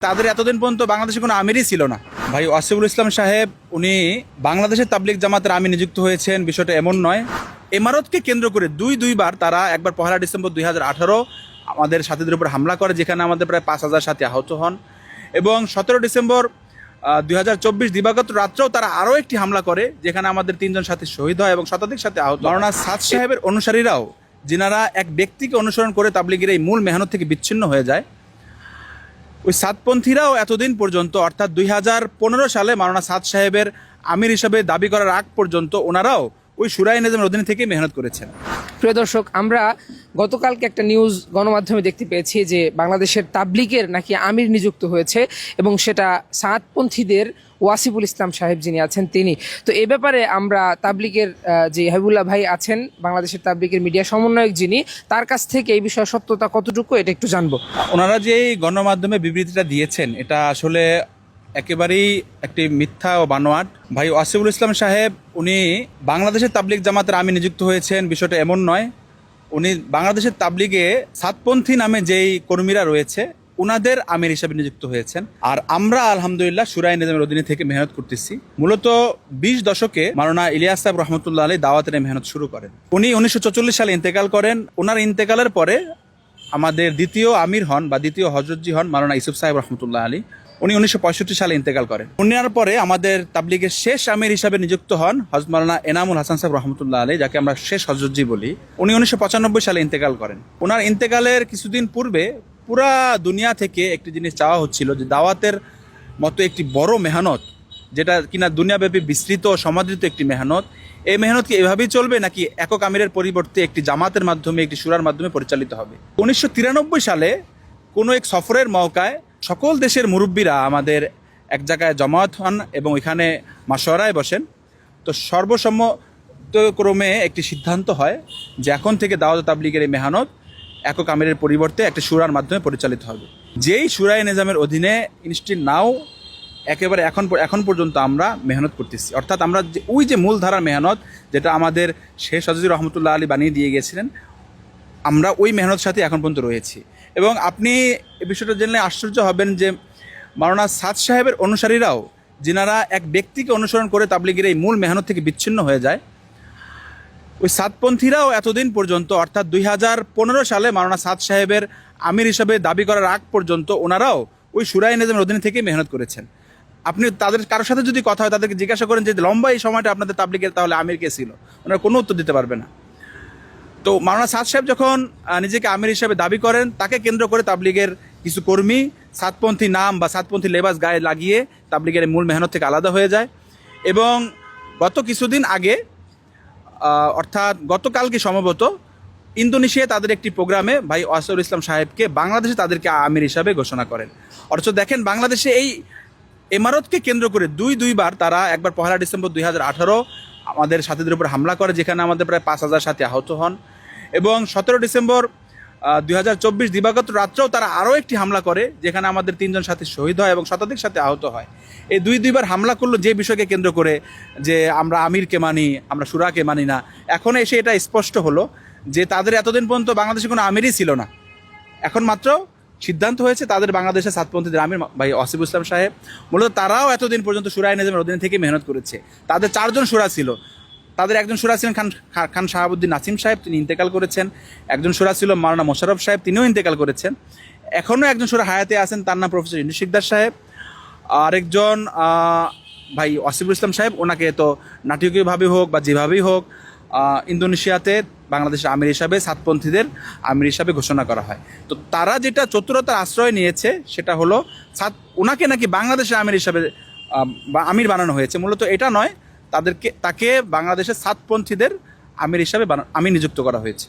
তাদের এতদিন পর্যন্ত বাংলাদেশে কোনো আমিরই ছিল না। ভাই ওয়াসিফুল ইসলাম সাহেব উনি বাংলাদেশের তাবলিগ জামাতের আমির নিযুক্ত হয়েছেন, বিষয়টা এমন নয়। ইমারতকে কেন্দ্র করে দুইবার তারা একবার 1 ডিসেম্বর 2018 আমাদের সাথীদের উপর হামলা করে, যেখানে আমাদের প্রায় 5,000 সাথী আহত হন, এবং 17 ডিসেম্বর 2024 দিবাগত রাত্রেও তারা আরও একটি হামলা করে, যেখানে আমাদের 3 জন সাথী শহীদ হয় এবং শতাধিক সাথী আহত। মাওলানা সাদ সাহেবের অনুসারীরাও, যিনারা এক ব্যক্তিকে অনুসরণ করে তাবলিগের এই মূল মেহনত থেকে বিচ্ছিন্ন হয়ে যায়, ওই সাদপন্থীরাও এতদিন পর্যন্ত, অর্থাৎ 2015 সালে মাওলানা সাদ সাহেবের আমির হিসাবে দাবি করার আগ পর্যন্ত ওনারাও ওই শুরায়ে নিজামের অধীনে থেকেই মেহনত করেছেন। প্রিয় দর্শক, আমরা গতকালকে একটা নিউজ গণমাধ্যমে দেখতে পেয়েছি যে বাংলাদেশের তাবলিগের নাকি আমির নিযুক্ত হয়েছে, এবং সেটা সাদপন্থীদের ওয়াসিফুল ইসলাম সাহেব যিনি আছেন তিনি। তো এ ব্যাপারে আমরা তাবলিগের যে হাবিবুল্লাহ ভাই আছেন, বাংলাদেশের তাবলিগের মিডিয়া সমন্বয়ক যিনি, তার কাছ থেকে এই বিষয়ে সত্যতা কতটুকু এটা একটু জানবো। ওনারা যে গণমাধ্যমে বিবৃতিটা দিয়েছেন এটা আসলে একেবারেই একটি মিথ্যা ও বানোয়াট। ভাই ওয়াসিফুল ইসলাম সাহেব উনি বাংলাদেশের তাবলিগ জামাতের আমির নিযুক্ত হয়েছেন, বিষয়টা এমন নয়। উনি বাংলাদেশের তাবলিগে সাদপন্থী নামে যেই কর্মীরা রয়েছে ওনাদের আমির হিসাবে নিযুক্ত হয়েছেন। আর আমরা আলহামদুলিল্লাহ শুরায়ে নিজামের অধীনে থেকে মেহনত করতেছি। মূলত 20 দশকে মাওলানা ইলিয়াস সাহেব রহমতুল্লাহ আলাইহি দাওয়াতের মেহনত শুরু করেন। উনি 1944 সালে ইন্তেকাল করেন। ওনার ইন্তেকালের পরে আমাদের দ্বিতীয় আমির হন বা দ্বিতীয় হজরতজি হন মাওলানা ইউসুফ সাহেব রহমতুল্লাহ আলাইহি। উনি 1965 সালে ইন্তেকাল করেন। উনার পরে আমাদের তাবলিগের শেষ আমির হিসাবে নিযুক্ত হন হযরত মাওলানা এনামুল হাসান সাহেব রহমতুল্লাহ আলাইহি, যাকে আমরা শেষ হজরতজি বলি। উনি 1995 সালে ইন্তেকাল করেন। ওনার ইন্তেকালের কিছুদিন পূর্বে পুরা দুনিয়া থেকে একটি জিনিস চাওয়া হচ্ছিল যে দাওয়াতের মতো একটি বড় মেহনত, যেটা কিনা দুনিয়াব্যাপী বিস্তৃত ও সমাদৃত একটি মেহনত, এই মেহনত কি এভাবেই চলবে নাকি একক আমিরের পরিবর্তে একটি জামাতের মাধ্যমে, একটি শুরার মাধ্যমে পরিচালিত হবে? 1993 সালে কোনো এক সফরের মওকায় সকল দেশের মুরব্বীরা আমাদের এক জায়গায় জমায়েত হন এবং ওইখানে মাশওয়ারায় বসেন। তো সর্বসম্মতক্রমে একটি সিদ্ধান্ত হয় যে এখন থেকে দাওয়াত তাবলিগের এই মেহনত একক আমিরের পরিবর্তে একটা শুরার মাধ্যমে পরিচালিত হবে, যেই শুরায়ে নিজামের অধীনে ইনস্টিল নাও একেবারে এখন পর্যন্ত আমরা মেহনত করতেছি। অর্থাৎ আমরা ওই যে মূলধারার মেহনত, যেটা আমাদের শেষ হজরত রহমতুল্লাহ আলী বানিয়ে দিয়ে গিয়েছিলেন, আমরা ওই মেহনতের সাথে এখন পর্যন্ত রয়েছি। এবং আপনি এই বিষয়টা জেনে আশ্চর্য হবেন যে মাওলানা সাদ সাহেবের অনুসারীরাও, যিনারা এক ব্যক্তিকে অনুসরণ করে তাবলিগের এই মূল মেহনত থেকে বিচ্ছিন্ন হয়ে যায়, ওই সাদপন্থীরাও এতদিন পর্যন্ত, অর্থাৎ 2015 সালে মাওলানা সাদ সাহেবের আমির হিসাবে দাবি করার আগ পর্যন্ত ওনারাও ওই শুরায়ে নিজামের অধীনে থেকেই মেহনত করেছেন। আপনি তাদের কারোর সাথে যদি কথা হয়, তাদেরকে জিজ্ঞাসা করেন যে লম্বা এই সময়টা আপনাদের তাবলিগের তাহলে আমির কে ছিল, ওনারা কোনো উত্তর দিতে পারবে না। তো মাওলানা সাদ সাহেব যখন নিজেকে আমির হিসাবে দাবি করেন, তাকে কেন্দ্র করে তাবলিগের কিছু কর্মী সাদপন্থী নাম বা সাদপন্থী লেবাস গায়ে লাগিয়ে তাবলিগের মূল মেহনত থেকে আলাদা হয়ে যায়। এবং গত কিছুদিন আগে, অর্থাৎ গতকালকে সম্ভবত, ইন্দোনেশিয়ায় তাদের একটি প্রোগ্রামে ভাই ওয়াসিফুল ইসলাম সাহেবকে বাংলাদেশে তাদেরকে আমির হিসাবে ঘোষণা করেন। অথচ দেখেন, বাংলাদেশে এই ইমারতকে কেন্দ্র করে দুইবার তারা একবার 1 ডিসেম্বর 2018 আমাদের সাথীদের উপর হামলা করে, যেখানে আমাদের প্রায় 5,000 সাথী আহত হন, এবং 17 ডিসেম্বর 2024 দিবাগত রাত্রেও তারা আরও একটি হামলা করে, যেখানে আমাদের 3 জন সাথী শহীদ হয় এবং শতাধিক সাথী আহত হয়। এই দুইবার হামলা করলো যে বিষয়কে কেন্দ্র করে যে আমরা আমিরকে মানি, আমরা শুরাকে মানি না। এখন এসে এটা স্পষ্ট হলো যে তাদের এতদিন পর্যন্ত বাংলাদেশে কোনো আমিরই ছিল না। এখন মাত্র সিদ্ধান্ত হয়েছে তাদের বাংলাদেশের সাদপন্থীদের আমির ভাই ওয়াসিফুল ইসলাম সাহেব। মূলত তারাও এতদিন পর্যন্ত শুরায়ে নিজামের অধীনে থেকে মেহনত করেছে। তাদের 4 জন শুরা ছিল। তাদের একজন শুরা ছিলেন খান শাহাবুদ্দিন নাসিম সাহেব, তিনি ইন্তেকাল করেছেন। একজন শুরা ছিল মাওলানা মোশাররফ সাহেব, তিনিও ইন্তেকাল করেছেন। এখনও একজন শুরা হায়াতে আছেন, তার নাম প্রফেসর ইউনুস শিকদার সাহেব। আরেকজন ভাই ওয়াসিফুল ইসলাম সাহেব, ওনাকে তো নাটকীয়ভাবে হোক বা যেভাবেই হোক ইন্দোনেশিয়াতে বাংলাদেশের আমির হিসাবে, সাদপন্থীদের আমির হিসাবে ঘোষণা করা হয়। তো তারা যেটা চতুরতার আশ্রয় নিয়েছে সেটা হলো ওনাকে নাকি বাংলাদেশের আমির হিসাবে আমির বানানো হয়েছে। মূলত এটা নয়, তাকে বাংলাদেশের সাদপন্থীদের আমির হিসাবে আমির নিযুক্ত করা হয়েছে।